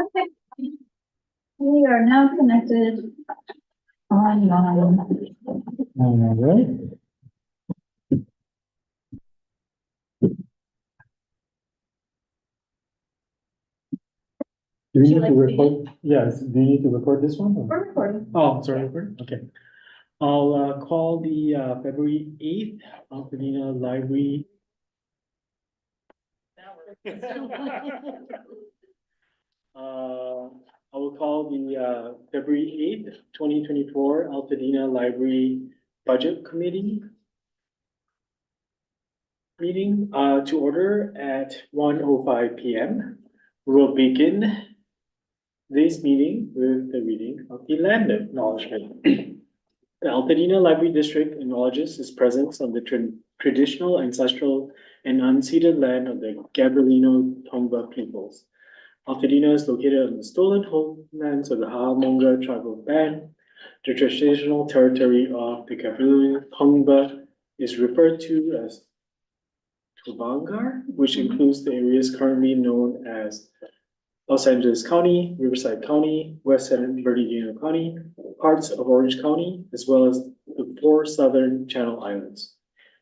Okay. We are now connected online. All right. Do we need to record? Yes, do you need to record this one? or- We're recording. Oh, sorry, recording, okay. I'll call the February 8th, Altadena Library. I will call the February 8th, 2024 Altadena Library Budget Committee meeting to order at 1:05 PM. We will begin this meeting with the reading of the land acknowledgement. The Altadena Library District acknowledges its presence on the traditional, ancestral, and unceded land of the Gabrielino Tongva peoples. Altadena is located on the stolen homelands of the Hamonga tribal band. The traditional territory of the Gabrielino Tongva is referred to as Tubangar, which includes the areas currently known as Los Angeles County, Riverside County, West San Bernardino County, parts of Orange County, as well as the 4 southern Channel Islands.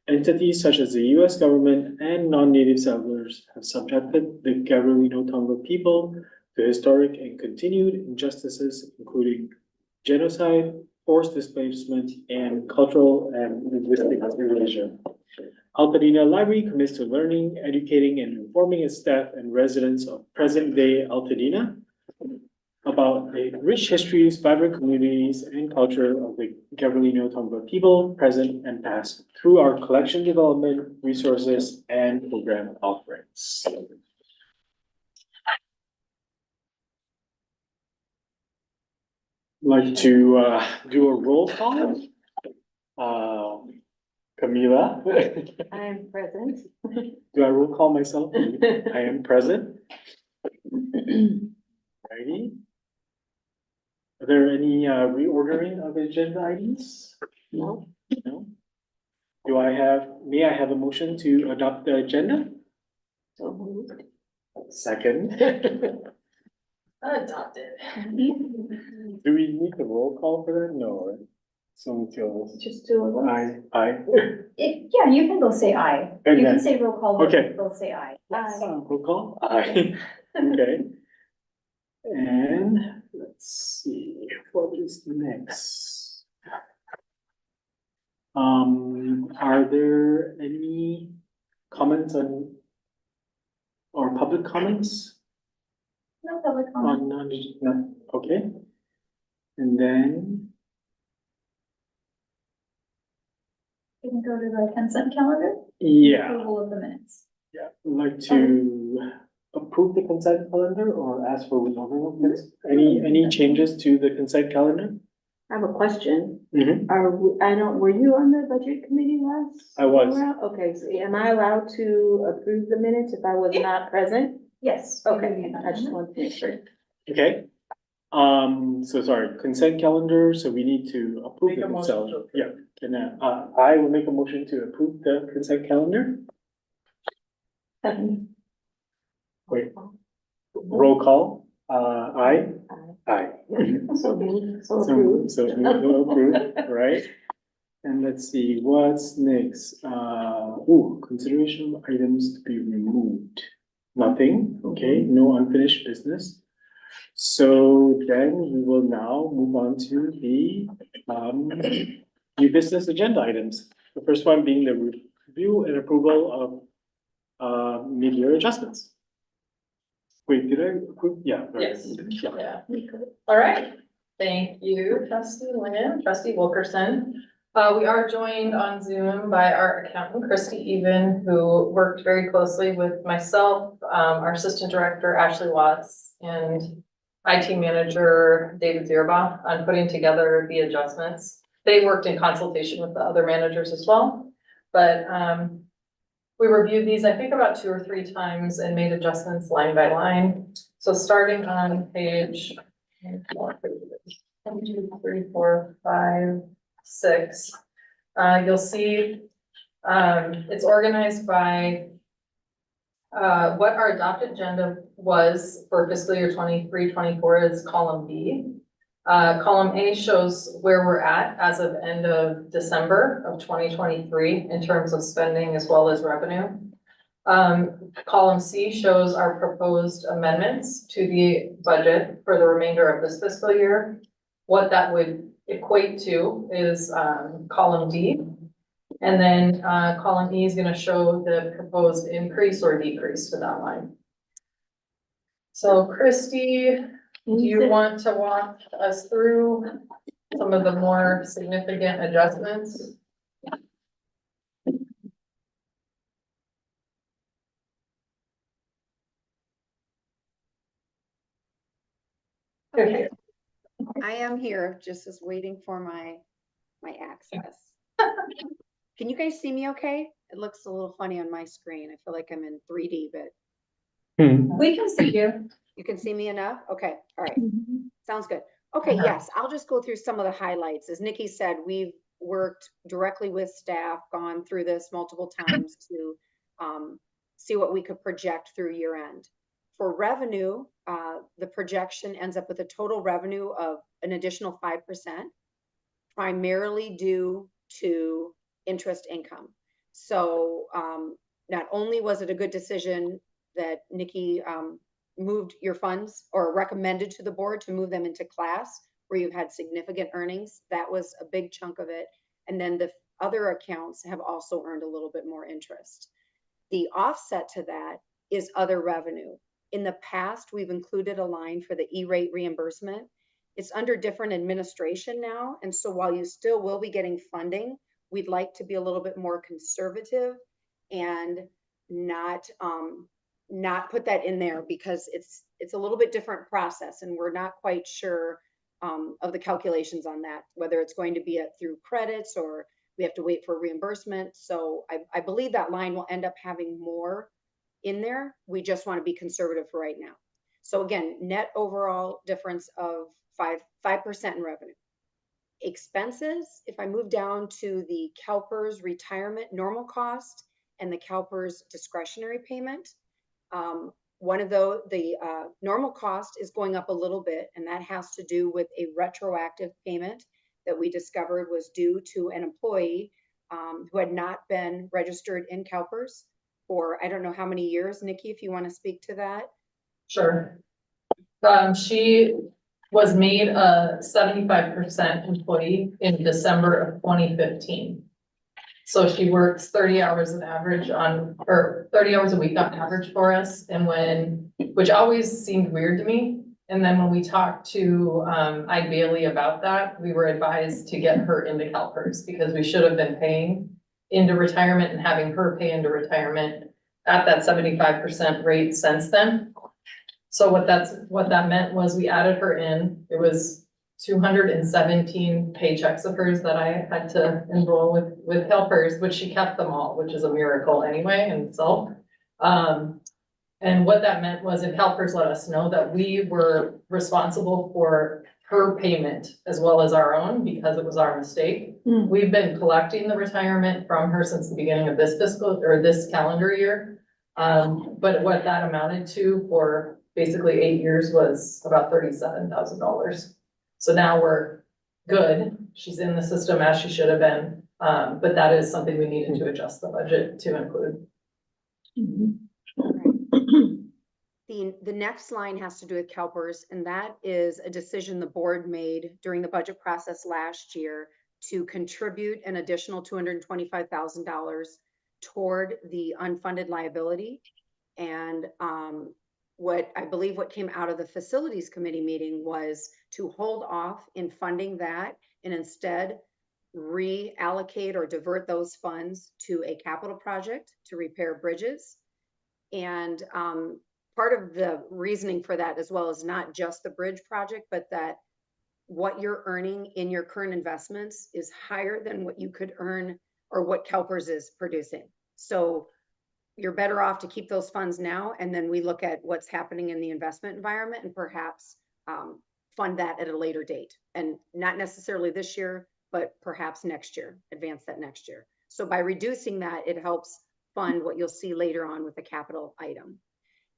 Entities such as the US government and non-native settlers have subjected the Gabrielino Tongva people to historic and continued injustices, including genocide, forced displacement, and cultural and linguistic assimilation. Altadena Library commits to learning, educating, and informing its staff and residents of present-day Altadena about the rich histories, vibrant communities, and culture of the Gabrielino Tongva people, present and past, through our collection development, resources, and program offerings. Like to do a roll call? Camila? I am present. Do I roll call myself? I am present. Righty. Are there any reordering of agenda items? No. No? May I have a motion to adopt the agenda? So moved. Second. Adopted. Do we need the roll call for that? No, right? So until Just 2 of us. I. Yeah, you can go say aye. You Okay. can say roll call, but Okay. go say aye. Yes. Roll call? Aye. Okay. And let's see, what is next? Are there any comments on or public comments No public comment. on, no, okay. And then, You can go to the consent calendar. yeah, Approval of the minutes. yeah, I'd like to approve the consent calendar or ask for reordering of this. Any changes to the consent calendar? I have a question. Mhm. Were you on the budget committee last? I was. go around? Okay, so am I allowed to approve the minutes if I was not present? Yes. Okay, I just wanted to make sure. Okay. So sorry, consent calendar, so we need to approve the consent. Yeah, and I will make a motion to approve the consent calendar. Wait, roll call, aye? Aye. So moved, so So, approved. so we'll approve, right? And let's see, what's next? Consideration of items to be removed. Nothing, okay, no unfinished business. So then we will now move on to the new business agenda items. The first one being the review and approval of mid-year adjustments. Wait, did I approve? Yeah. very Yes. good. Yeah. Yeah. All right. Thank you, trustee Lynn, trustee Wilkerson. We are joined on Zoom by our accountant, Christy Even, who worked very closely with myself, our assistant director, Ashley Watts, and IT manager, David Zierba, on putting together the adjustments. They worked in consultation with the other managers as well, but, we reviewed these, I think, about 2 or 3 times and made adjustments line by line. So starting on page 1, 2, 3, 4, 5, 6, you'll see it's organized by What our adopted agenda was for fiscal year 23-24 is column B. Column A shows where we're at as of end of December of 2023 in terms of spending as well as revenue. Column C shows our proposed amendments to the budget for the remainder of this fiscal year. What that would equate to is, column D. And then, column E is gonna show the proposed increase or decrease to that line. So Christy, do you want to walk us through some of the more significant adjustments? Okay. I am here, just as waiting for my access. Can you guys see me okay? It looks a little funny on my screen. I feel like I'm in 3D, but We can see you. you can see me enough? Okay, all right, sounds good. Okay, yes, I'll just go through some of the highlights. As Nikki said, we've worked directly with staff, gone through this multiple times to see what we could project through year end. For revenue, the projection ends up with a total revenue of an additional 5%, primarily due to interest income. So not only was it a good decision that Nikki moved your funds or recommended to the board to move them into class where you've had significant earnings, that was a big chunk of it. And then the other accounts have also earned a little bit more interest. The offset to that is other revenue. In the past, we've included a line for the E-rate reimbursement. It's under different administration now. And so while you still will be getting funding, we'd like to be a little bit more conservative and not put that in there because it's a little bit different process and we're not quite sure of the calculations on that, whether it's going to be through credits or we have to wait for reimbursement. So I believe that line will end up having more in there. We just want to be conservative for right now. So again, net overall difference of 5% in revenue. Expenses, if I move down to the CalPERS retirement normal cost and the CalPERS discretionary payment, one of the normal cost is going up a little bit, and that has to do with a retroactive payment that we discovered was due to an employee who had not been registered in CalPERS for I don't know how many years. Nikki, if you want to speak to that. Sure. She was made a 75% employee in December of 2015. So she works 30 hours an average or 30 hours a week on average for us. And which always seemed weird to me. And then when we talked to Ide Bailey about that, we were advised to get her into CalPERS because we should have been paying into retirement and having her pay into retirement at that 75% rate since then. So what that meant was we added her in. It was 217 paychecks of hers that I had to enroll with CalPERS, which she kept them all, which is a miracle anyway in itself. And what that meant was if CalPERS let us know that we were responsible for her payment as well as our own because it was our mistake. We've been collecting the retirement from her since the beginning of this fiscal or this calendar year. But what that amounted to for basically 8 years was about $37,000. So now we're good. She's in the system as she should have been. But that is something we needed to adjust the budget to include. The next line has to do with CalPERS, and that is a decision the board made during the budget process last year to contribute an additional $225,000 toward the unfunded liability. And what I believe what came out of the facilities committee meeting was to hold off in funding that and instead reallocate or divert those funds to a capital project to repair bridges. And part of the reasoning for that as well is not just the bridge project, but that what you're earning in your current investments is higher than what you could earn or what CalPERS is producing. So you're better off to keep those funds now. And then we look at what's happening in the investment environment and perhaps fund that at a later date. And not necessarily this year, but perhaps next year, advance that next year. So by reducing that, it helps fund what you'll see later on with the capital item.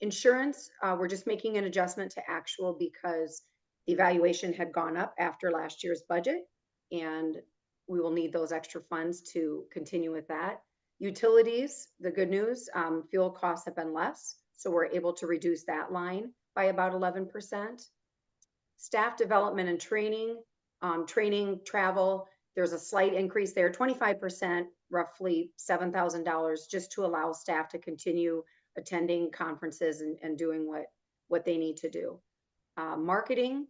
Insurance, we're just making an adjustment to actual because the evaluation had gone up after last year's budget, and we will need those extra funds to continue with that. Utilities, the good news, fuel costs have been less, so we're able to reduce that line by about 11%. Staff development and training, travel, there's a slight increase there, 25%, roughly $7,000, just to allow staff to continue attending conferences and doing what they need to do. Marketing,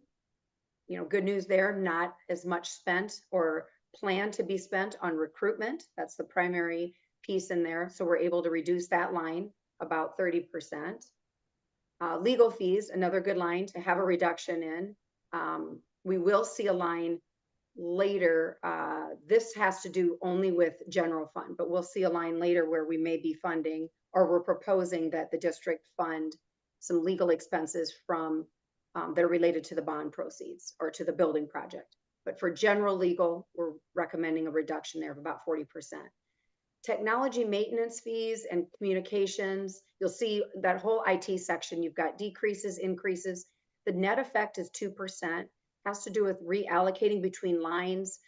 good news there, not as much spent or planned to be spent on recruitment. That's the primary piece in there. So we're able to reduce that line about 30%. Legal fees, another good line to have a reduction in. We will see a line later. This has to do only with general fund, but we'll see a line later where we may be funding, or we're proposing that the district fund some legal expenses from that are related to the bond proceeds or to the building project. But for general legal, we're recommending a reduction there of about 40%. Technology maintenance fees and communications, you'll see that whole IT section, you've got decreases, increases. The net effect is 2%, has to do with reallocating between lines,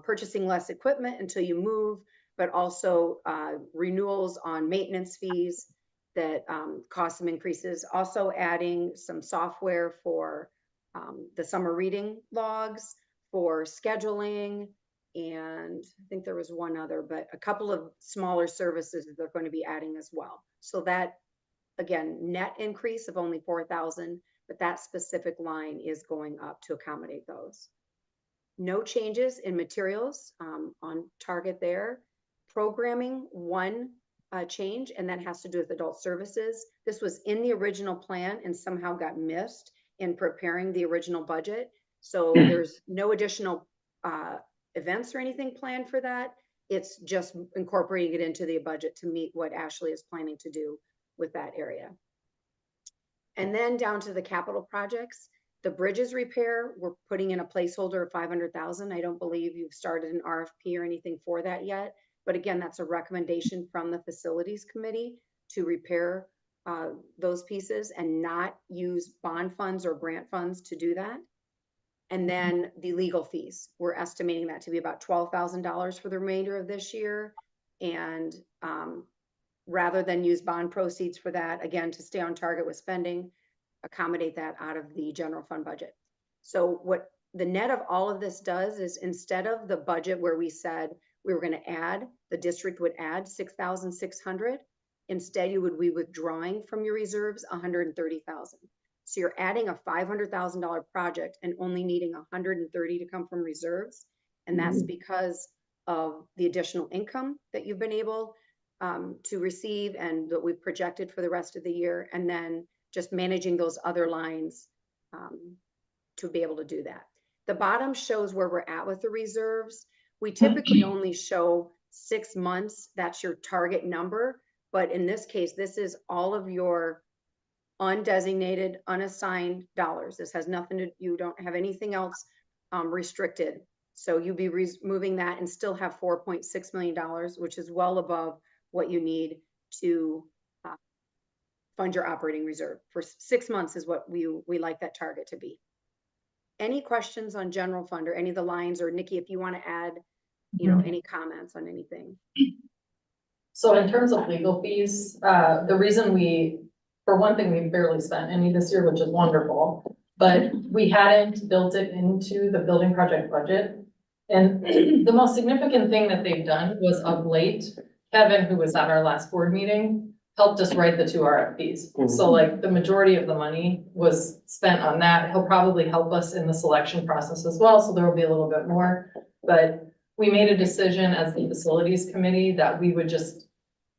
purchasing less equipment until you move, but also renewals on maintenance fees that cause some increases. Also adding some software for the summer reading logs, for scheduling, and I think there was one other, but a couple of smaller services that they're going to be adding as well. So that, again, net increase of only 4,000, but that specific line is going up to accommodate those. No changes in materials, on target there. Programming, one change, and that has to do with adult services. This was in the original plan and somehow got missed in preparing the original budget. So there's no additional events or anything planned for that. It's just incorporating it into the budget to meet what Ashley is planning to do with that area. And then down to the capital projects, the bridges repair, we're putting in a placeholder of 500,000. I don't believe you've started an RFP or anything for that yet. But again, that's a recommendation from the facilities committee to repair those pieces and not use bond funds or grant funds to do that. And then the legal fees, we're estimating that to be about $12,000 for the remainder of this year. And rather than use bond proceeds for that, again, to stay on target with spending, accommodate that out of the general fund budget. So what the net of all of this does is, instead of the budget where we said we were going to add, the district would add 6,600, instead you would be withdrawing from your reserves 130,000. So you're adding a $500,000 project and only needing 130 to come from reserves. And that's because of the additional income that you've been able to receive and that we've projected for the rest of the year. And then just managing those other lines to be able to do that. The bottom shows where we're at with the reserves. We typically only show 6 months. That's your target number. But in this case, this is all of your undesignated, unassigned dollars. This has nothing to, you don't have anything else restricted. So you'll be removing that and still have $4.6 million, which is well above what you need to fund your operating reserve. For 6 months is what we like that target to be. Any questions on general fund or any of the lines, or Nikki, if you want to add, any comments on anything? So in terms of legal fees, the reason for one thing, we barely spent any this year, which is wonderful, but we hadn't built it into the building project budget. And the most significant thing that they've done was, of late, Kevin, who was at our last board meeting, helped us write the 2 RFPs. So like the majority of the money was spent on that. He'll probably help us in the selection process as well. So there will be a little bit more, but we made a decision as the facilities committee that we would just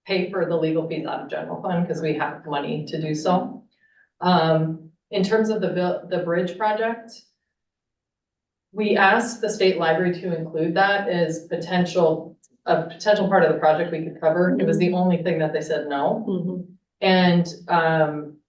pay for the legal fees out of general fund because we have money to do so. In terms of the bridge project, we asked the state library to include that as a potential part of the project we could cover. It was the only thing that they said no. And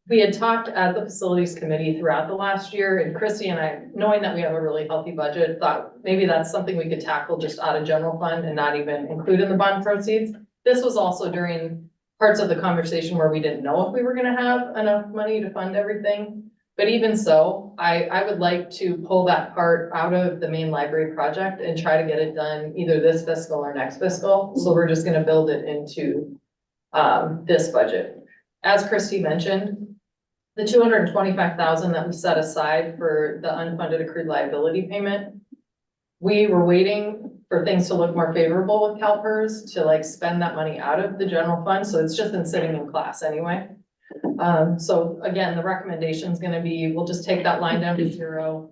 we had talked at the facilities committee throughout the last year, and Christy and I, knowing that we have a really healthy budget, thought maybe that's something we could tackle just out of general fund and not even include in the bond proceeds. This was also during parts of the conversation where we didn't know if we were gonna have enough money to fund everything. But even so, I would like to pull that part out of the main library project and try to get it done either this fiscal or next fiscal. So we're just gonna build it into this budget. As Christie mentioned, the $225,000 that we set aside for the unfunded accrued liability payment, we were waiting for things to look more favorable with CalPERS to like spend that money out of the general fund. So it's just been sitting in class anyway. So again, the recommendation is gonna be, we'll just take that line down to 0.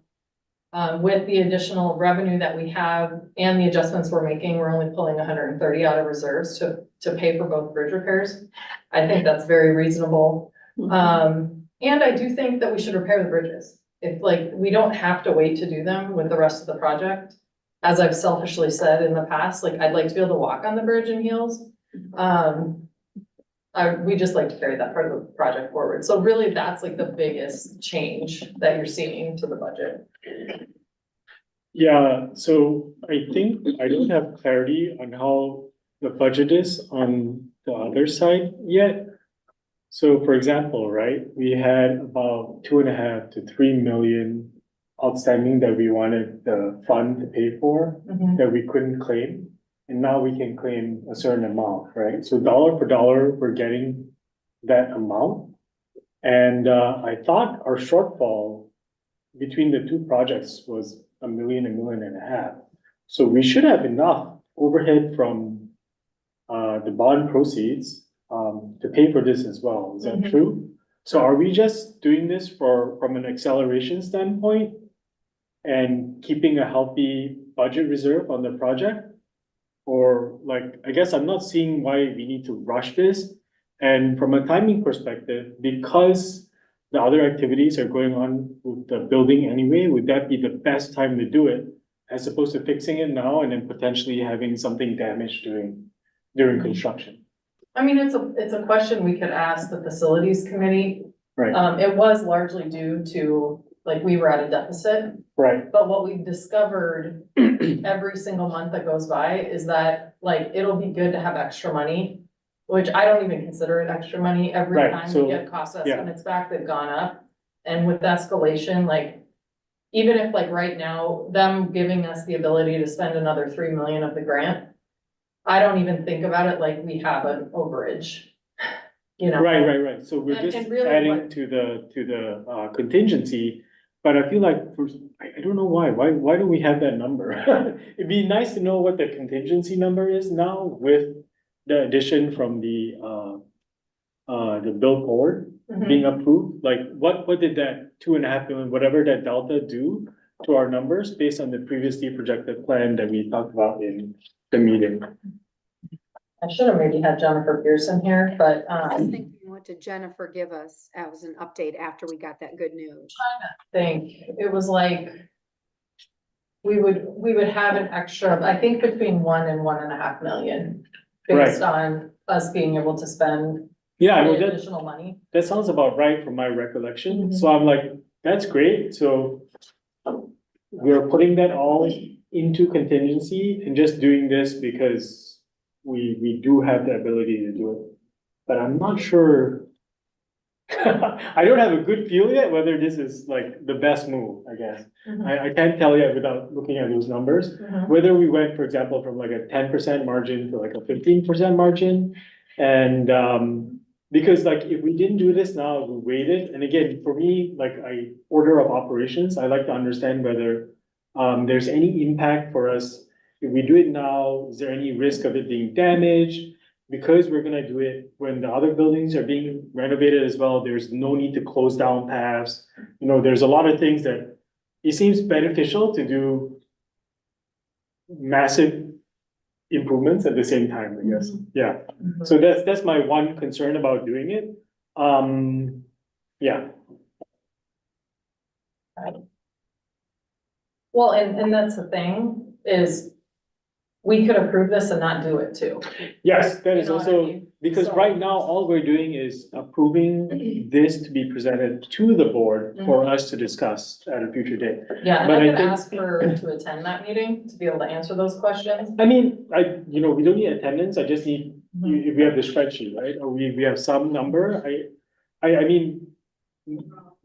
With the additional revenue that we have and the adjustments we're making, we're only pulling 130 out of reserves to pay for both bridge repairs. I think that's very reasonable. And I do think that we should repair the bridges. If like, we don't have to wait to do them with the rest of the project. As I've selfishly said in the past, like I'd like to be able to walk on the bridge in heels. We just like to carry that part of the project forward. So really, that's like the biggest change that you're seeing to the budget. Yeah, so I think I don't have clarity on how the budget is on the other side yet. So for example, right, we had about 2.5 to 3 million outstanding that we wanted the fund to pay for that we couldn't claim. And now we can claim a certain amount, right? So dollar for dollar, we're getting that amount. And I thought our shortfall between the two projects was $1 million, $1.5 million. So we should have enough overhead from the bond proceeds to pay for this as well. Is that true? So are we just doing this from an acceleration standpoint and keeping a healthy budget reserve on the project? Or like, I guess I'm not seeing why we need to rush this. And from a timing perspective, because the other activities are going on with the building anyway, would that be the best time to do it? As opposed to fixing it now and then potentially having something damaged during construction? I mean, it's a question we could ask the facilities committee. Right, It was largely due to, like, we were at a deficit, right, but what we've discovered every single month that goes by is that, like, it'll be good to have extra money, which I don't even consider it extra money. Every Right, time so, we get cost estimates back, they've gone up. And with escalation, like, even if like right now, them giving us the ability to spend another 3 million of the grant, I don't even think about it like we have an overage, you know? right. So we're And- just and really adding what- to the contingency. But I feel like, I don't know why don't we have that number? It'd be nice to know what the contingency number is now with the addition from the bill forward Mhm. being approved. Like, what did that 2.5 million, whatever that delta do to our numbers based on the previously projected plan that we talked about in the meeting? I should have maybe had Jennifer Pearson here, but, I was thinking, what did Jennifer give us as an update after we got that good news? think it was like, we would have an extra, I think between 1 and 1.5 million. Based on us being able to spend Yeah, I the mean, that, additional money. that sounds about right from my recollection. Mhm. So I'm like, that's great. So we're putting that all into contingency and just doing this because we do have the ability to do it. But I'm not sure. I don't have a good feel yet whether this is like the best move, I guess. Mhm. I can't tell yet without looking at those numbers. Mhm. Whether we went, for example, from like a 10% margin to like a 15% margin. And because like if we didn't do this now, we waited. And again, for me, like order of operations, I like to understand whether there's any impact for us. If we do it now, is there any risk of it being damaged? Because we're gonna do it when the other buildings are being renovated as well, there's no need to close down paths. You know, there's a lot of things that it seems beneficial to do massive improvements at the same time, I guess. Yeah, Mhm. so that's my one concern about doing it. Yeah, Well, and that's the thing, is we could approve this and not do it too. yes, that You is know what I also, mean? because So- right now, all we're doing is approving this to be presented to the board for us to discuss at a future date. Yeah, and But I I could think- ask her to attend that meeting to be able to answer those questions. I mean, we don't need attendance, I just need if we have the spreadsheet, right, or we have some number, I mean,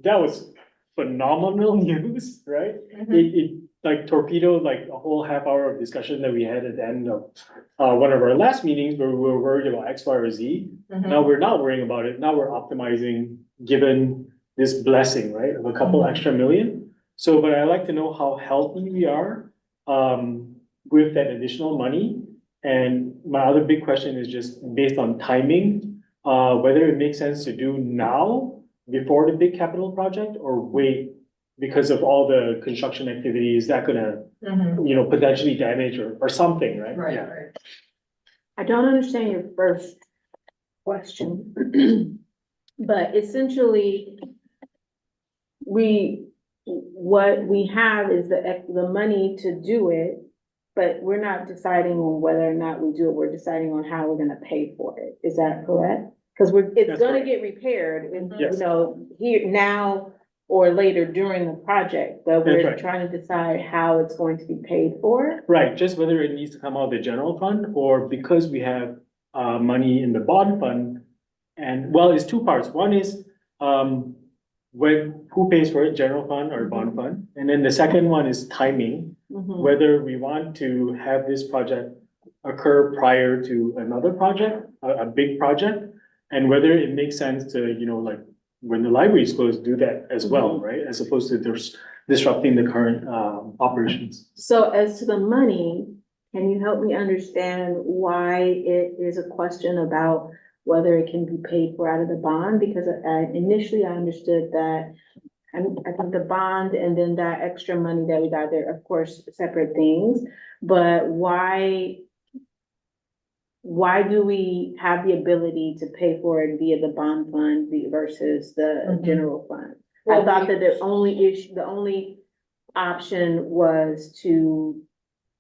that was phenomenal news, right? It like torpedoed like a whole half hour of discussion that we had at the end of one of our last meetings where we were worried about X, Y, or Z. Now we're not worrying about it. Now we're optimizing given this blessing, right, of a couple extra million. So, but I like to know how healthy we are with that additional money. And my other big question is just based on timing, whether it makes sense to do now before the big capital project or wait because of all the construction activity. Is that gonna, potentially damage or something, right? Right, Yeah. right. I don't understand your first question. But essentially, what we have is the money to do it, but we're not deciding on whether or not we do it, we're deciding on how we're gonna pay for it. Is that correct? Because it's That's gonna correct. get repaired, and, Yes. here, now or later during the project, but That's we're right. trying to decide how it's going to be paid for. Right, just whether it needs to come out of the general fund or because we have money in the bond fund. And well, it's two parts. One is who pays for it, general fund or bond fund? And then the second one is timing, whether we want to have this project occur prior to another project, a big project. And whether it makes sense to, like when the library is closed, do that as well, right? As opposed to disrupting the current operations. So as to the money, can you help me understand why it is a question about whether it can be paid for out of the bond? Because initially I understood that, I think the bond and then that extra money that we got there, of course, separate things, but why do we have the ability to pay for it via the bond fund versus the general fund? I thought that the only option was to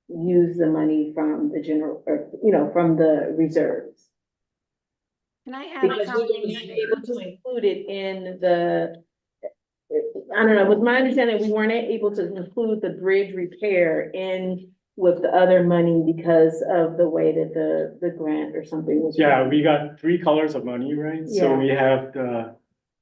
use the money from the general, or, from the reserves. Can I add a Because we comment? were not able to include it in I don't know, with my understanding, we weren't able to include the bridge repair in with the other money because of the way that the grant or something was. Yeah, we got three colors of money, right? So Yeah. we have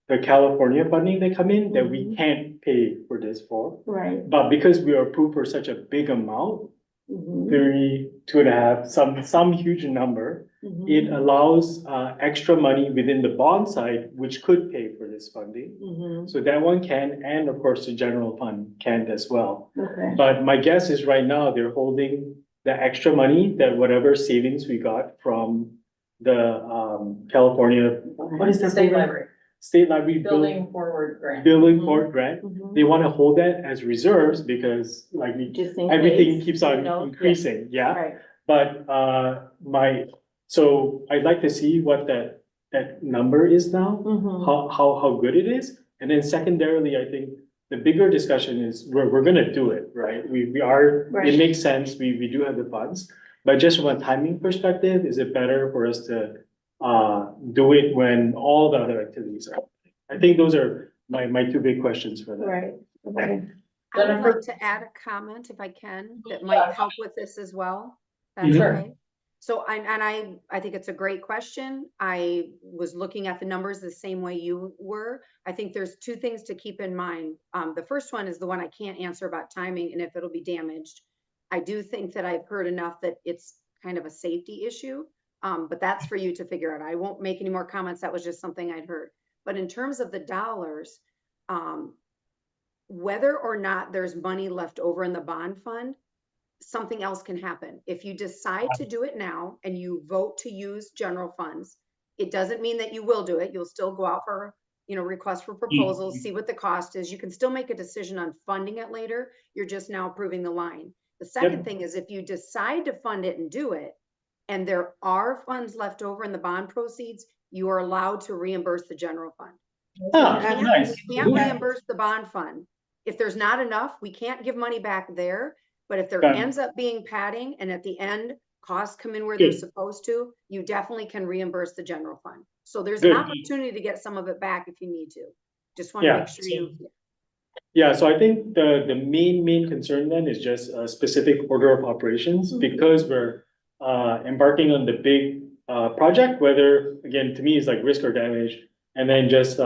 the California funding that come in that we can't pay for this for. Right. But because we are approved for such a big amount, Mhm, 2.5, some huge number, mhm, it allows extra money within the bond side, which could pay for this funding. mhm. So that one can, and of course, the general fund can as well. Okay. But my guess is right now, they're holding the extra money that whatever savings we got from the California, what is that? State program? library, State Library building forward grant. Building Mhm. Board grant. Mhm. They wanna hold that as reserves because like Just in everything case, keeps you on know, increasing, yeah? Right. But so I'd like to see what that number is now, Mhm. how good it is. And then secondarily, I think the bigger discussion is we're gonna do it, right? We are, Right. it makes sense, we do have the funds. But just from a timing perspective, is it better for us to do it when all the other activities are? I think those are my two big questions for that. Right. Okay. I would Jennifer? like to add a comment if I can, that Yeah. might help with this as well. That's Sure. okay. So I think it's a great question. I was looking at the numbers the same way you were. I think there's two things to keep in mind. The first one is the one I can't answer about timing and if it'll be damaged. I do think that I've heard enough that it's kind of a safety issue. But that's for you to figure out. I won't make any more comments. That was just something I'd heard. But in terms of the dollars, whether or not there's money left over in the bond fund, something else can happen. If you decide to do it now and you vote to use general funds, it doesn't mean that you will do it. You'll still go out for, request for proposals, see what the cost is. You can still make a decision on funding it later. You're just now approving the line. The second thing is if you decide to fund it and do it, and there are funds left over in the bond proceeds, you are allowed to reimburse the general fund. Ah, We nice. can't reimburse the bond fund. If there's not enough, we can't give money back there. But if there Got it. ends up being padding and at the end, costs come in where they're Good. supposed to, you definitely can reimburse the general fund. So there's an Good. opportunity to get some of it back if you need to. Just want to Yeah, make sure you. Yeah, so I think the main concern then is just a specific order of operations because we're embarking on the big project, whether, again, to me, it's like risk or damage. And then just,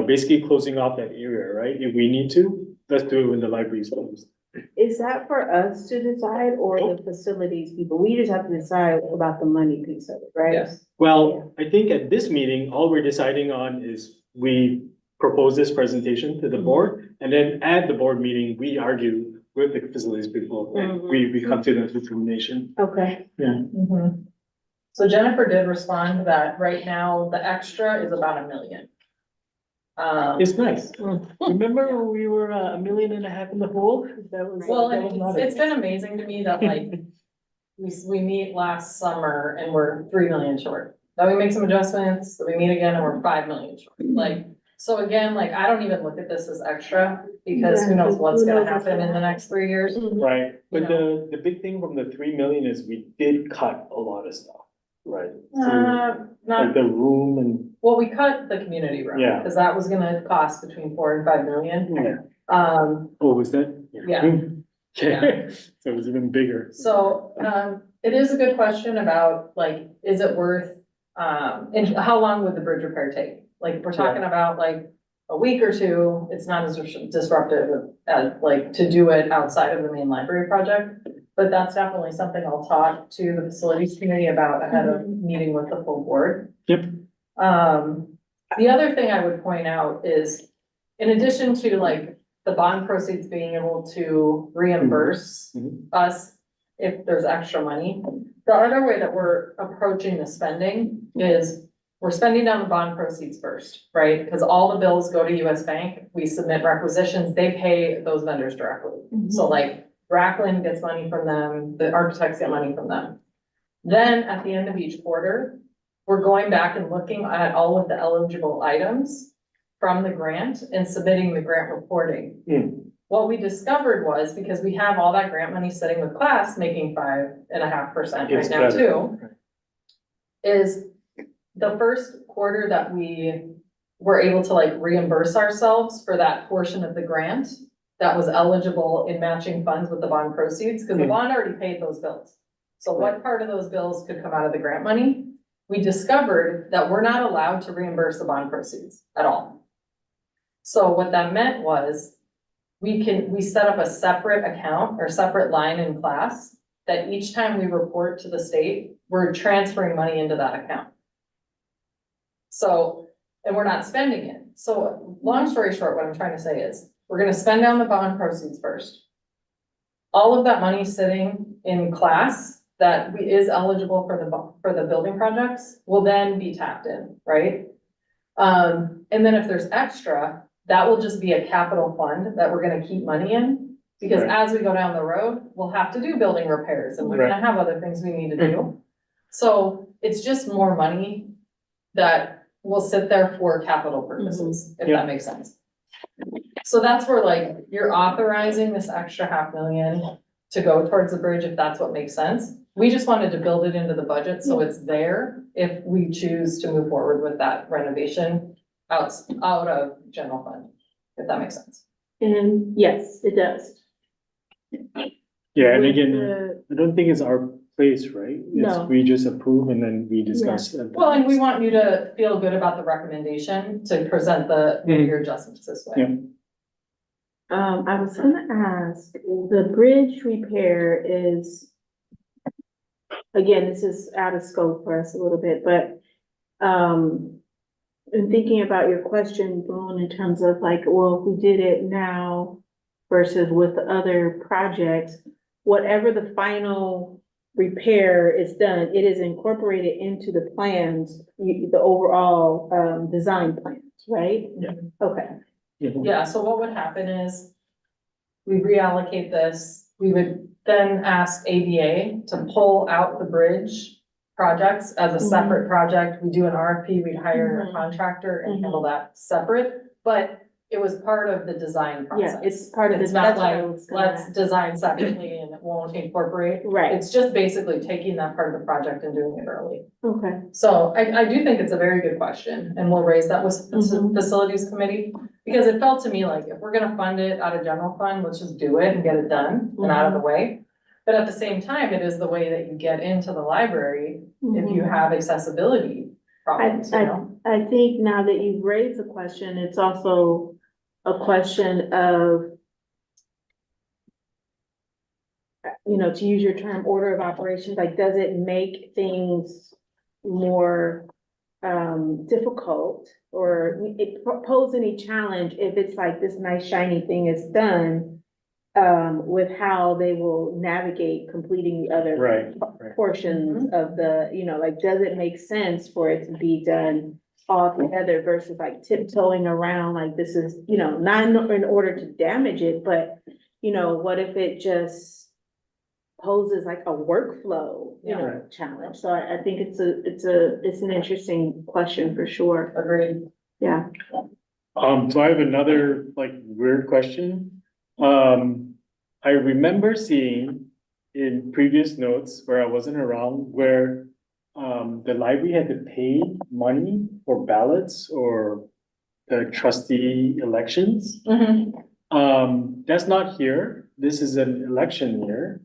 basically closing off that area, right? If we need to, let's do it when the library is closed. Is that for us to decide or the facilities people? We just have to decide about the money piece of it, right? Yes. Well, I think at this meeting, all we're deciding on is we propose this presentation to the board, and then at the board meeting, we argue with the facilities people, and we come to the determination. Okay. Mhm. So Jennifer did respond that right now, the extra is about 1 million. It's nice. Mm. Remember when we were 1.5 million in the hole? That was. Well, that was and not it's a- been amazing to me that like, we meet last summer and we're 3 million short. Then we make some adjustments, then we meet again and we're 5 million short. Like, so again, like, I don't even look at this as extra because who Yeah, knows what's who gonna knows what's happen in gonna the next 3 years. Right, but You the big thing from the 3 million is we did cut a lot of stuff, right? So, Not, like the room and, well, we cut the community room. Yeah. Cause that was gonna cost between 4 and 5 million. yeah. Oh, was that? Yeah. Okay, so it was even bigger. So, it is a good question about, like, is it worth, and how long would the bridge repair take? Like, if we're talking about like a week or two, it's not as disruptive as, like, to do it outside of the main library project. But that's definitely something I'll talk to the facilities committee about ahead of meeting with the full board. Yep. The other thing I would point out is, in addition to like the bond proceeds being able to reimburse Mhm. us if there's extra money, the other way that we're approaching the spending is we're spending down the bond proceeds first, right? Because all the bills go to US Bank, we submit requisitions, they pay those vendors directly. So like Racklin gets money from them, the architects get money from them. Then at the end of each quarter, we're going back and looking at all of the eligible items from the grant and submitting the grant reporting. Hmm. What we discovered was, because we have all that grant money sitting with class making 5.5% It's right now better. too, is the first quarter that we were able to like reimburse ourselves for that portion of the grant that was eligible in matching funds with the bond proceeds, because the bond already paid those bills. So what part of those bills could come out of the grant money? We discovered that we're not allowed to reimburse the bond proceeds at all. So what that meant was, we set up a separate account or separate line in class that each time we report to the state, we're transferring money into that account. So, and we're not spending it. So long story short, what I'm trying to say is, we're gonna spend down the bond proceeds first. All of that money sitting in class that is eligible for the building projects will then be tapped in, right? And then if there's extra, that will just be a capital fund that we're gonna keep money in. Because Right. as we go down the road, we'll have to do building repairs and we're gonna have other things we need to do. So it's just more money that will sit there for capital purposes, if Yeah. that makes sense. So that's where like, you're authorizing this extra 500,000 to go towards the bridge, if that's what makes sense. We just wanted to build it into the budget, so it's there if we choose to move forward with that renovation out of general fund, if that makes sense. And yes, it does. Yeah, and With again, the- I don't think it's our place, right? No. We just approve and then we discuss. it. Well, and we want you to feel good about the recommendation to present the your adjustments this way. Yeah. I was gonna ask, the bridge repair is, again, this is out of scope for us a little bit, but, in thinking about your question, Boone, in terms of like, well, if we did it now versus with the other projects, whatever the final repair is done, it is incorporated into the plans, the overall, design plans, right? Yeah. Okay. Yeah, so what would happen is we reallocate this, we would then ask ADA to pull out the bridge projects as a separate project. We do an RFP, we'd hire a contractor and handle that separate, but it was part of the design process. Yeah, it's part of the. It's not that's what I like, was gonna let's ask. design separately and it won't incorporate. Right, It's just basically taking that part of the project and doing it early. okay. So I do think it's a very good question, and we'll raise that with the Mhm. facilities committee. Because it felt to me like if we're gonna fund it out of general fund, let's just do it and get it done and out of the way. But at the same time, it is the way that you get into the library if you Mhm. have accessibility problems, you know? I think now that you've raised the question, it's also a question of, you know, to use your term, order of operations, like, does it make things more difficult? Or it pose any challenge if it's like this nice shiny thing is done, with how they will navigate completing the other Right. portions of the, you know, like, does it make sense for it to be done all together versus like tiptoeing around, like, this is, you know, not in order to damage it, but, you know, what if it just poses like a workflow, you know, Right. challenge? So I think it's an interesting question for sure. Agreed. Yeah. So I have another like weird question. I remember seeing in previous notes where I wasn't around, where the library had to pay money for ballots or the trustee elections. That's not here. This is an election year.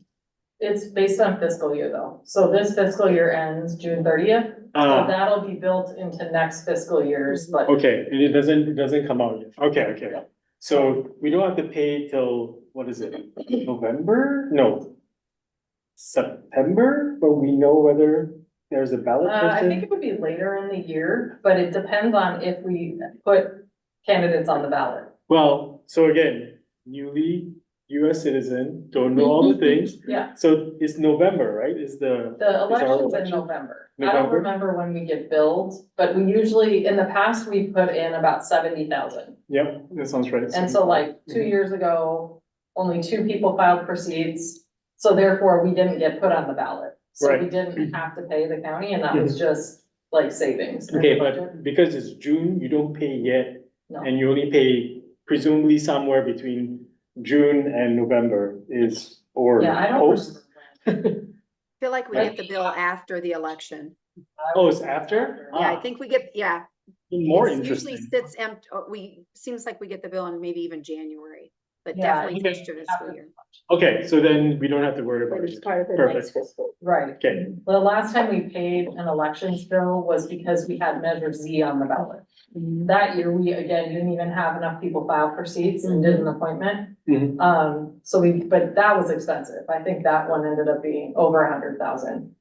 It's based on fiscal year though. So this fiscal year ends June 30th. So that'll be built into next fiscal year's budget. Okay, and it doesn't come out yet. Okay. So we don't have to pay till, what is it, November? No. September, but we know whether there's a ballot I think question? it would be later in the year, but it depends on if we put candidates on the ballot. Well, so again, newly US citizen, don't know all the things. Yeah, So it's November, right? Is the, the our election's in election? November. I don't November? remember when we get billed, but we usually, in the past, we put in about 70,000. Yep, that sounds right. And so like 2 Mhm. years ago, only 2 people filed for seats. So therefore, we didn't get put on the ballot. So we Right. didn't have to pay the county and that was just like savings. in Okay, the budget. but because it's June, you don't pay yet, No. and you only pay presumably somewhere between June and November is, or Yeah, I don't post. remember. Feel like we get the bill after the election. Oh, it's after? Yeah, I Ah, think we get, yeah. More It's usually interesting. sits seems like we get the bill in maybe even January, but Yeah, definitely okay. first of fiscal year. Okay, so then we don't have to worry about But it's it. part of the Perfect. next fiscal. Right. Okay, The last time we paid an elections bill was because we had Measure Z on the ballot. That year, we again didn't even have enough people file for seats and did an appointment. Mhm. But that was expensive. I think that one ended up being over 100,000.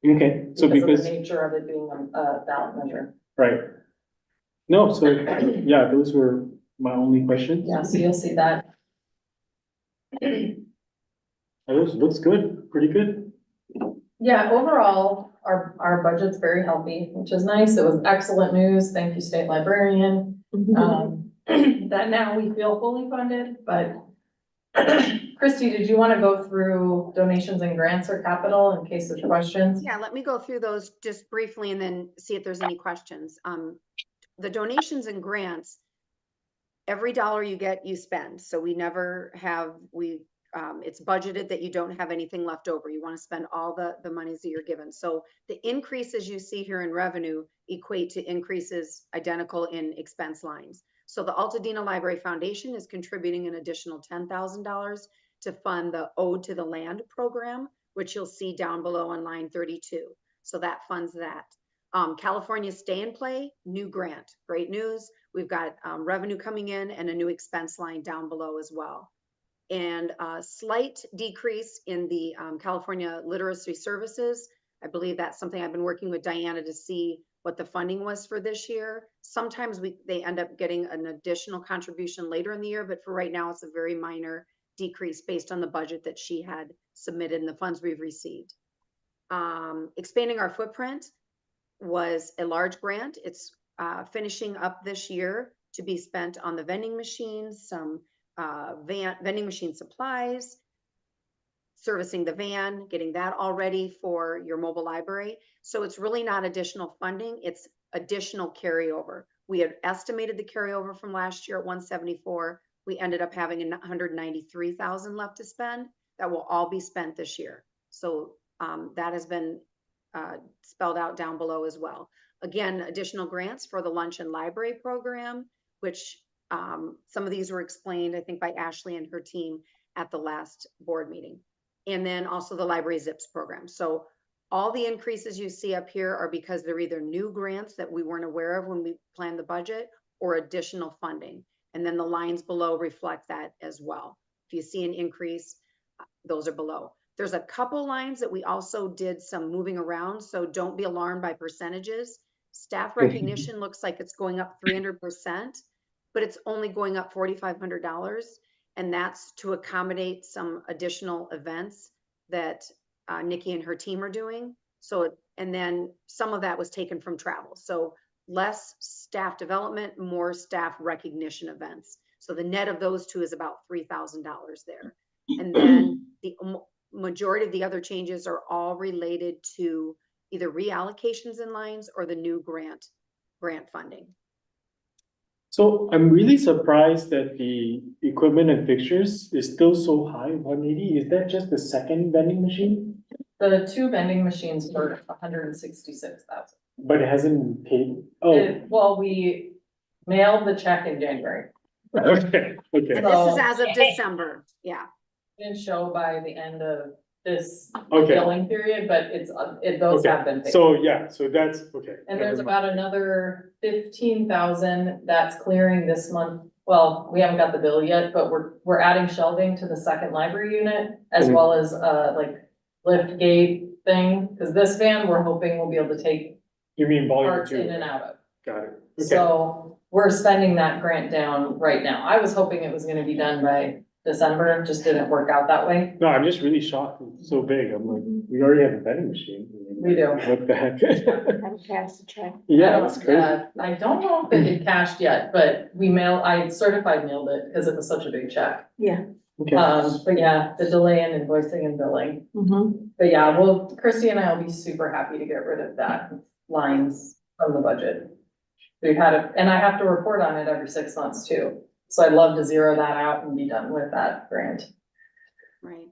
okay, so Because of because, the nature of it being a ballot measure. right. No, so, yeah, those were my only questions. Yeah, so you'll see that. Those looks good, pretty good. Yeah, overall, our budget's very healthy, which is nice. It was excellent news. Thank you, state librarian. That now we feel fully funded, but Christy, did you want to go through donations and grants or capital in case there's questions? Yeah, let me go through those just briefly and then see if there's any questions. The donations and grants, every dollar you get, you spend. So we never have, it's budgeted that you don't have anything left over. You want to spend all the monies that you're given. So the increases you see here in revenue equate to increases identical in expense lines. So the Altadena Library Foundation is contributing an additional $10,000 to fund the Ode to the Land program, which you'll see down below on line 32. So that funds that. California Stay and Play, new grant, great news. We've got revenue coming in and a new expense line down below as well. And a slight decrease in the California Literacy Services. I believe that's something I've been working with Diana to see what the funding was for this year. Sometimes they end up getting an additional contribution later in the year, but for right now, it's a very minor decrease based on the budget that she had submitted and the funds we've received. Expanding our footprint was a large grant. It's finishing up this year to be spent on the vending machines, some vending machine supplies, servicing the van, getting that all ready for your mobile library. So it's really not additional funding, it's additional carryover. We had estimated the carryover from last year at 174. We ended up having 193,000 left to spend. That will all be spent this year. So that has been spelled out down below as well. Again, additional grants for the lunch and library program, which some of these were explained, I think, by Ashley and her team at the last board meeting. and then also the library zips program. So all the increases you see up here are because they're either new grants that we weren't aware of when we planned the budget or additional funding. And then the lines below reflect that as well. If you see an increase, those are below. There's a couple lines that we also did some moving around, so don't be alarmed by percentages. Staff recognition looks like it's going up 300%, but it's only going up $4,500. And that's to accommodate some additional events that Nikki and her team are doing. So, and then some of that was taken from travel. So less staff development, more staff recognition events. So the net of those two is about $3,000 there. And then the majority of the other changes are all related to either reallocations in lines or the new grant funding. So I'm really surprised that the equipment and fixtures is still so high, 180. Is that just the second vending machine? The 2 vending machines were 166,000. But it hasn't paid? Oh, Well, we mailed the check in January. okay, okay. And this is So- as of December, yeah. Didn't show by the end of this Okay. billing period, but those have been paid. So, yeah, so that's, okay. And there's never mind. about another 15,000 that's clearing this month. Well, we haven't got the bill yet, but we're adding shelving to the second library unit as Mhm. well as like lift gate thing. Cause this van, we're hoping we'll be able to take You mean volume parts 2? in and out of. Got it. Okay. So we're spending that grant down right now. I was hoping it was gonna be done by December, just didn't work out that way. No, I'm just really shocked. It's so big. I'm like, we already have a vending machine. We do. What the heck? Haven't passed the check. Yeah, that's crazy. I don't know if it cashed yet, but I certified mailed it because it was such a big check. Yeah. Okay. But yeah, the delay in invoicing and billing. Mm-hmm. But yeah, well, Christy and I will be super happy to get rid of that lines from the budget. We've had it, and I have to report on it every 6 months too. So I'd love to zero that out and be done with that grant. Right.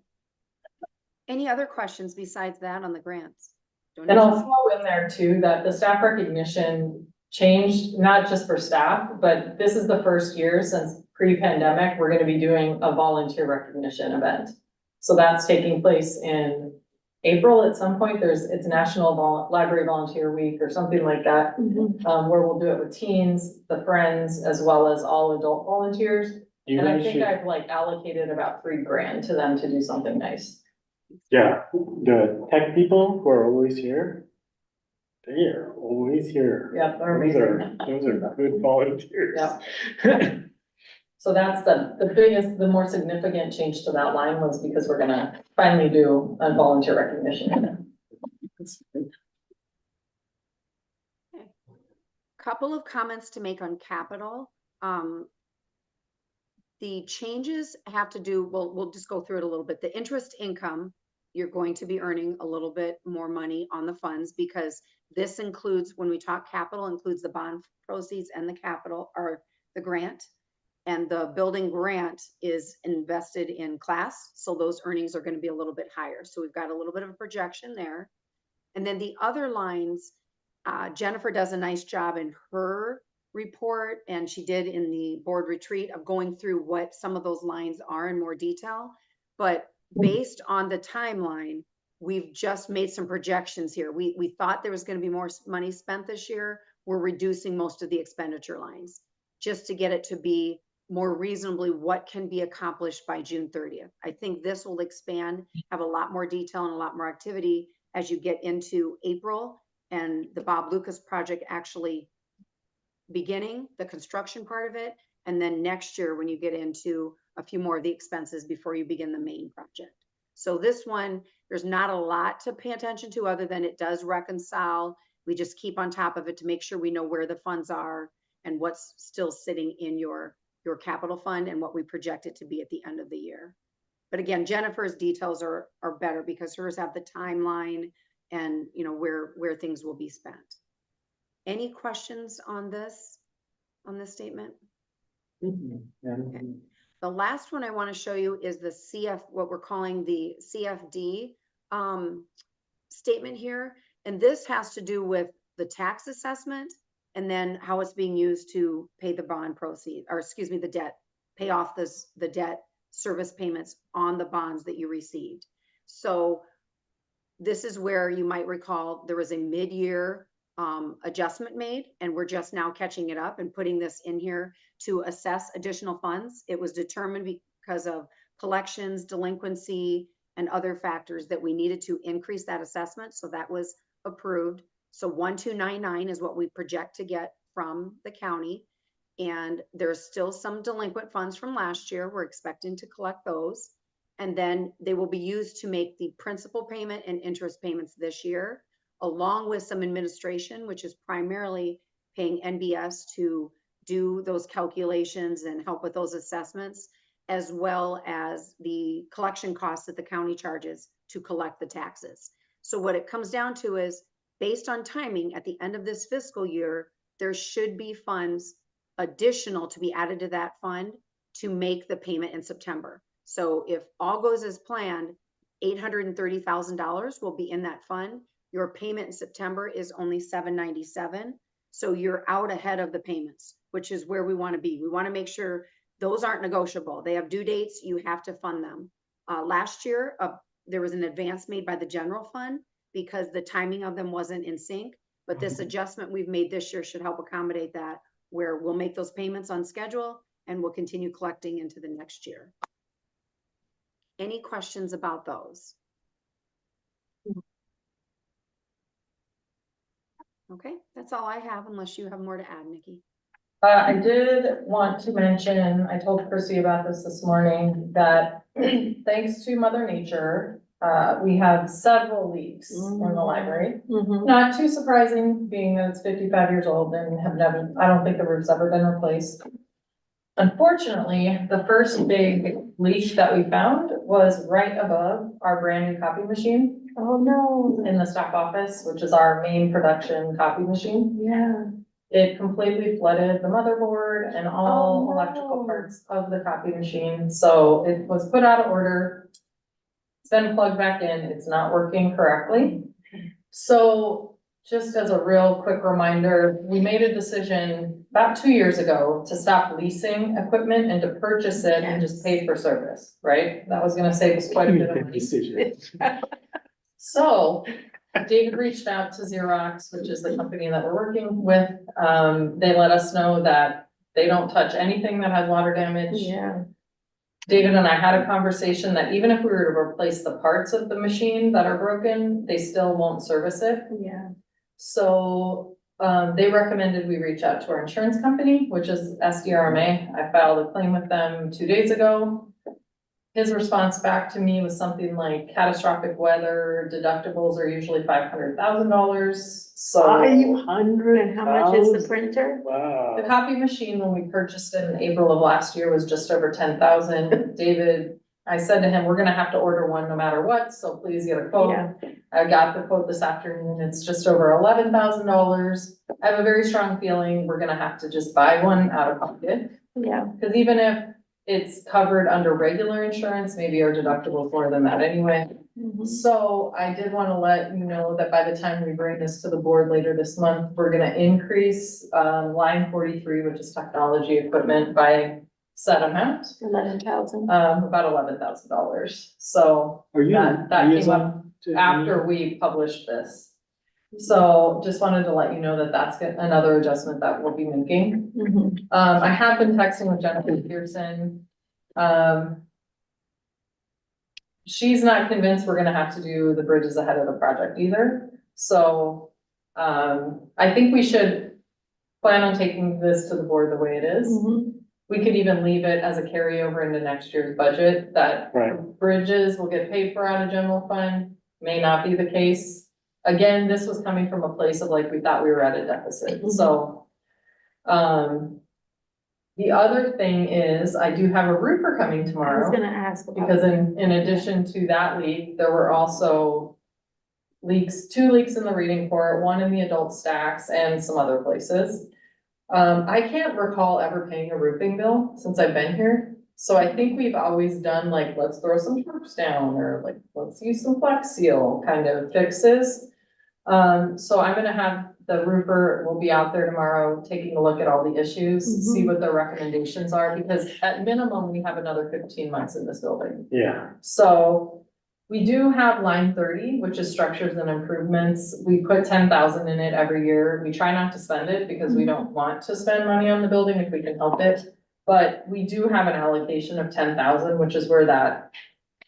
Any other questions besides that on the grants? And I'll throw in there too, that the staff recognition changed, not just for staff, but this is the first year since pre-pandemic, we're gonna be doing a volunteer recognition event. So that's taking place in April at some point. It's National Library Volunteer Week or something like that. Where we'll do it with teens, the friends, as well as all adult volunteers. You And I guys think should, I've like allocated about $3,000 to them to do something nice. yeah, the tech people who are always here, they are always here. Yep, they're Those amazing. those are good volunteers. Yep. So that's the biggest, the more significant change to that line was because we're gonna finally do a volunteer recognition. Couple of comments to make on capital. The changes have to do, we'll just go through it a little bit. The interest income, you're going to be earning a little bit more money on the funds because this includes, when we talk capital, includes the bond proceeds and the capital or the grant. And the building grant is invested in class. So those earnings are going to be a little bit higher. So we've got a little bit of a projection there. And then the other lines, Jennifer does a nice job in her report, and she did in the board retreat of going through what some of those lines are in more detail. But based on the timeline, we've just made some projections here. We thought there was going to be more money spent this year. We're reducing most of the expenditure lines just to get it to be more reasonably what can be accomplished by June 30th. I think this will expand, have a lot more detail and a lot more activity as you get into April and the Bob Lucas project actually beginning, the construction part of it. And then next year, when you get into a few more of the expenses before you begin the main project. So this one, there's not a lot to pay attention to other than it does reconcile. We just keep on top of it to make sure we know where the funds are and what's still sitting in your capital fund and what we project it to be at the end of the year. But again, Jennifer's details are better because hers have the timeline and where things will be spent. Any questions on this statement? Okay. The last one I want to show you is the what we're calling the CFD statement here. And this has to do with the tax assessment and then how it's being used to pay the bond proceeds, or excuse me, the debt, pay off the debt service payments on the bonds that you received. So this is where you might recall there was a mid-year adjustment made, and we're just now catching it up and putting this in here to assess additional funds. It was determined because of collections, delinquency, and other factors that we needed to increase that assessment. So that was approved. So 1299 is what we project to get from the county. And there's still some delinquent funds from last year. We're expecting to collect those. And then they will be used to make the principal payment and interest payments this year, along with some administration, which is primarily paying NBS to do those calculations and help with those assessments, as well as the collection costs that the county charges to collect the taxes. So what it comes down to is, based on timing, at the end of this fiscal year, there should be funds additional to be added to that fund to make the payment in September. So if all goes as planned, $830,000 will be in that fund. Your payment in September is only $797. So you're out ahead of the payments, which is where we want to be. We want to make sure those aren't negotiable. They have due dates. You have to fund them. Last year, there was an advance made by the general fund because the timing of them wasn't in sync. But this adjustment we've made this year should help accommodate that, where we'll make those payments on schedule and we'll continue collecting into the next year. Any questions about those? Okay, that's all I have, unless you have more to add, Nikki. I did want to mention, I told Chrissy about this morning, that thanks to Mother Nature, we have several leaks in the library. Not too surprising, being that it's 55 years old and I don't think the roof's ever been replaced. Unfortunately, the first big leak that we found was right above our brand new copy machine. Oh, no. In the staff office, which is our main production copy machine. Yeah. It completely flooded the motherboard and all Oh, no. electrical parts of the copy machine. So it was put out of order. It's been plugged back in. It's not working correctly. So just as a real quick reminder, we made a decision about 2 years ago to stop leasing equipment and to purchase it and just pay for service, right? That was gonna save us quite a bit of money. Decision. So David reached out to Xerox, which is the company that we're working with. They let us know that they don't touch anything that has water damage. Yeah. David and I had a conversation that even if we were to replace the parts of the machine that are broken, they still won't service it. Yeah. So they recommended we reach out to our insurance company, which is SDRMA. I filed a claim with them 2 days ago. His response back to me was something like catastrophic weather deductibles are usually $500,000. So 500. And how much is the printer? Wow. the copy machine, when we purchased it in April of last year, was just over 10,000. David, I said to him, we're gonna have to order one no matter what, so please get a quote. Yeah. I got the quote this afternoon. It's just over $11,000. I have a very strong feeling we're gonna have to just buy one out of pocket. Yeah. Cause even if it's covered under regular insurance, maybe our deductible is more than that anyway. So I did wanna let you know that by the time we bring this to the board later this month, we're gonna increase, line 43, which is technology equipment, by set amount, 11,000. about $11,000. So Are you? that came up after we published this. So just wanted to let you know that that's another adjustment that we'll be making. I have been texting with Jennifer Pearson. She's not convinced we're gonna have to do the bridges ahead of the project either. So, I think we should plan on taking this to the board the way it is. We could even leave it as a carryover into next year's budget, that Right. bridges will get paid for out of general fund, may not be the case. Again, this was coming from a place of like, we thought we were at a deficit, so. The other thing is, I do have a roofer coming I was tomorrow, gonna ask about. because in addition to that leak, there were also leaks, 2 leaks in the reading court, 1 in the adult stacks, and some other places. I can't recall ever paying a roofing bill since I've been here. So I think we've always done like, let's throw some tarps down, or like, let's use some Flex Seal kind of fixes. So I'm gonna have the roofer will be out there tomorrow, taking a look at all the issues, see what their recommendations are, because at minimum, we have another 15 months in this building. Yeah. So, We do have line 30, which is structures and improvements. We put 10,000 in it every year. We try not to spend it because we don't want to spend money on the building if we can help it. But we do have an allocation of 10,000, which is where that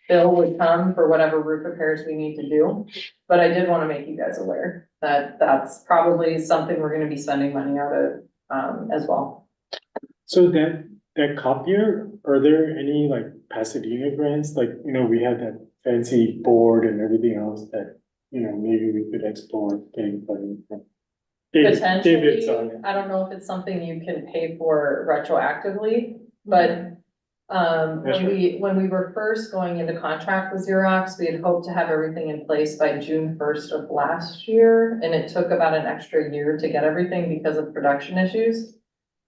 bill would come for whatever roof repairs we need to do. But I did want to make you guys aware that that's probably something we're gonna be spending money out of, as well. So that copier, are there any like Pasadena brands, like, we have that fancy board and everything else that, maybe we could explore getting funding from? David's on Potentially, it. I don't know if it's something you can pay for retroactively, but when we were first going into contract with Xerox, we had hoped to have everything in place by June 1st of last year, and it took about an extra year to get everything because of production issues.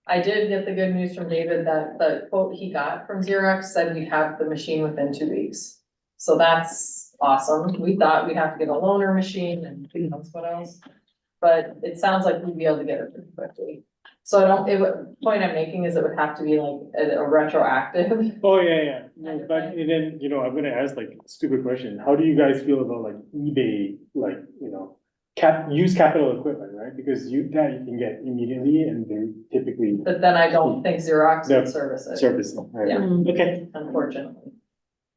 I did get the good news from David that the quote he got from Xerox said we'd have the machine within 2 weeks. So that's awesome. We thought we'd have to get a loaner machine and who knows what else. But it sounds like we'd be able to get it pretty quickly. So point I'm making is it would have to be like a retroactive. Oh, yeah. No, but and then, I'm gonna ask like a stupid question. How do you guys feel about like eBay, like, used capital equipment, right? Because you can get immediately and they're typically But then I don't think Xerox would service it, servicing, right? Yeah. Okay, unfortunately.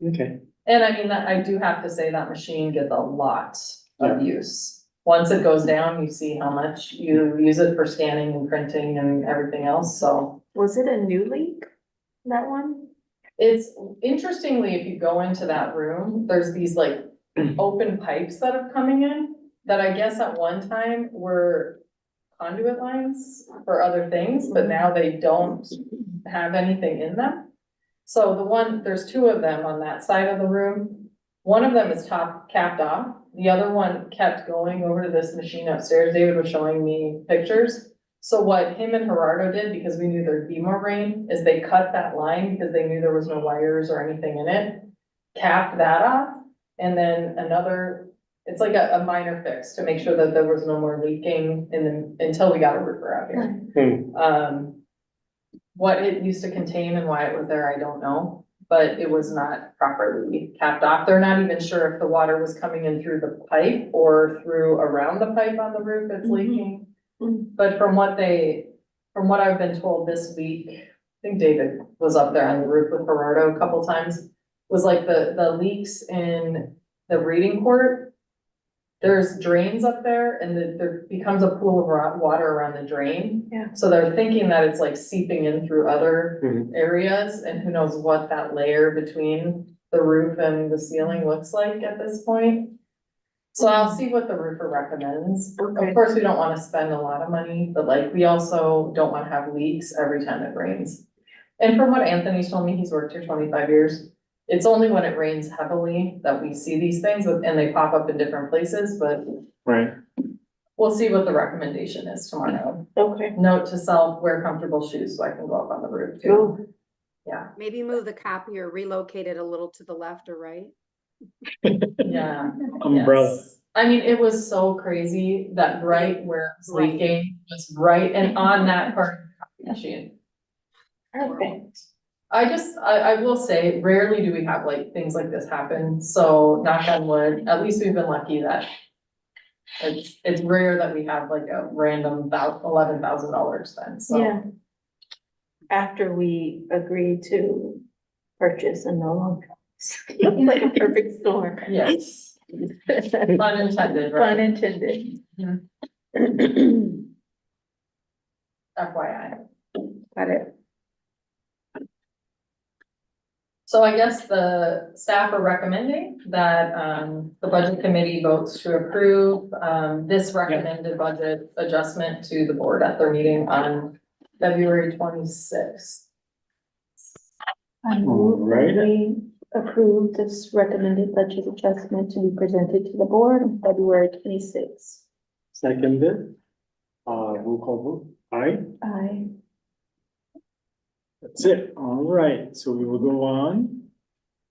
okay. And I mean, that I do have to say that machine gets a lot of use. Once it goes down, you see how much you use it for scanning and printing and everything else, so. Was it a new leak, that one? It's interestingly, if you go into that room, there's these like open pipes that are coming in that I guess at one time were conduit lines for other things, but now they don't have anything in them. So there's two of them on that side of the room. One of them is capped off. The other one kept going over to this machine upstairs. David was showing me pictures. So what him and Gerardo did, because we knew there'd be more rain, is they cut that line because they knew there was no wires or anything in it, capped that off, and then it's like a minor fix to make sure that there was no more leaking until we got a roofer out here. What it used to contain and why it was there, I don't know, but it was not properly capped off. They're not even sure if the water was coming in through the pipe or through around the pipe on the roof that's leaking. But from what I've been told this week, I think David was up there on the roof with Gerardo a couple times, was like the leaks in the reading court. There's drains up there and there becomes a pool of water around the drain. Yeah. So they're thinking that it's like seeping in through other Mhm. areas, and who knows what that layer between the roof and the ceiling looks like at this point. So I'll see what the roofer recommends. Okay. Of course, we don't wanna spend a lot of money, but like, we also don't wanna have leaks every time it rains. And from what Anthony's told me, he's worked here 25 years. It's only when it rains heavily that we see these things and they pop up in different places, but Right. we'll see what the recommendation is tomorrow. Okay. Note to self, wear comfortable shoes so I can go up on the roof too. Ooh. Yeah, Maybe move the copier, relocate it a little to the left or right. yeah. Umbrella. Yes. I mean, it was so crazy that right where it was leaking was right and on that part of the copy machine. Perfect. I will say, rarely do we have like things like this happen, so knock on wood, at least we've been lucky that it's rare that we have like a random $11,000 expense, so. Yeah. After we agreed to purchase and no longer. Like a perfect storm. Yes, pun intended, Pun right? intended. FYI. Got it. So I guess the staff are recommending that, the budget committee votes to approve, this recommended budget adjustment to the board at their meeting on February 26th. I move that Alright. we approve this recommended budget adjustment to be presented to the board on February 26th. Seconded. Roll call vote. Aye. I, That's it. All right, so we will go on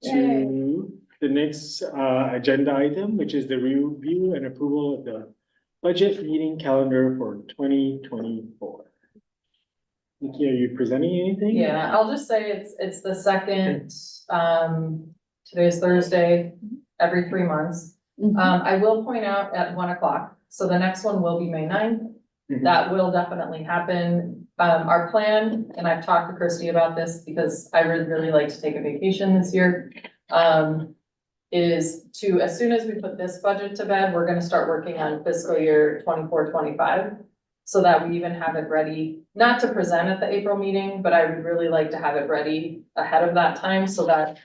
to the next agenda item, which is the review and approval of the budget meeting calendar for 2024. Nikki, are you presenting anything? Yeah, I'll just say it's the second, today's Thursday. every 3 months. I will point out at 1 o'clock, so the next one will be May 9th. Mhm. That will definitely happen. Our plan, and I've talked to Christy about this because I would really like to take a vacation this year. Is to, as soon as we put this budget to bed, we're gonna start working on fiscal year 24-25. So that we even have it ready, not to present at the April meeting, but I would really like to have it ready ahead of that time so that,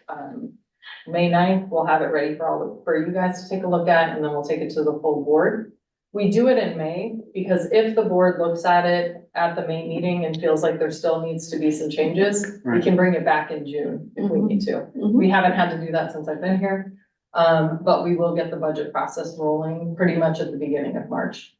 May 9th, we'll have it ready for you guys to take a look at, and then we'll take it to the full board. We do it in May, because if the board looks at it at the May meeting and feels like there still needs to be some changes, we Right. can bring it back in June if we need to. We haven't had to do that since I've been here. But we will get the budget process rolling pretty much at the beginning of March.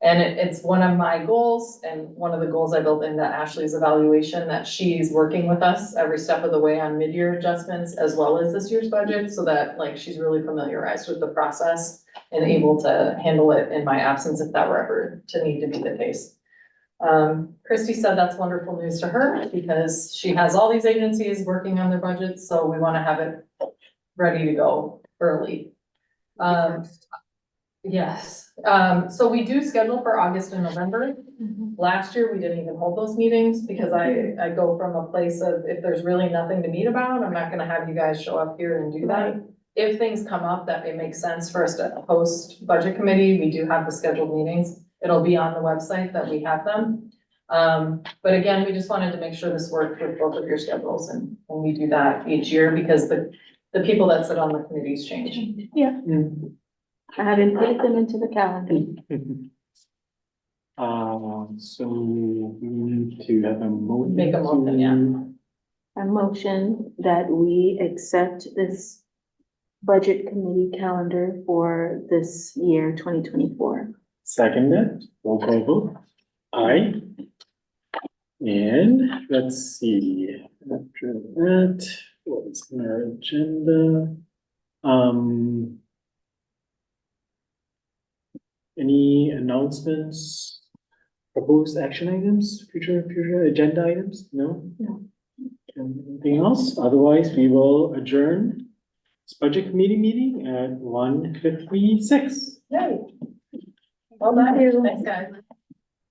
And it's one of my goals, and one of the goals I built into Ashley's evaluation, that she's working with us every step of the way on mid-year adjustments as well as this year's budget, so that like she's really familiarized with the process and able to handle it in my absence if that were ever to need to be the case. Christy said that's wonderful news to her because she has all these agencies working on their budgets, so we want to have it ready to go early. Yes, so we do schedule for August and November. Last year, we didn't even hold those meetings because I go from a place of, if there's really nothing to meet about, I'm not gonna have you guys show up here and do that. If things come up that it makes sense for us to host budget committee, we do have the scheduled meetings. It'll be on the website that we have them. But again, we just wanted to make sure this worked with both of your schedules, and we do that each year because the people that sit on the committees change. Mhm. I haven't put them into the calendar. So we need to have a motion. Make a motion, yeah. A motion that we accept this budget committee calendar for this year, 2024. Seconded, roll call vote. Aye. And let's see, after that, what is in our agenda? Any announcements, proposed action items, future agenda items? No? No. Anything else? Otherwise, we will adjourn this budget committee meeting at 1:56. Yay. Well done. Thanks, guys.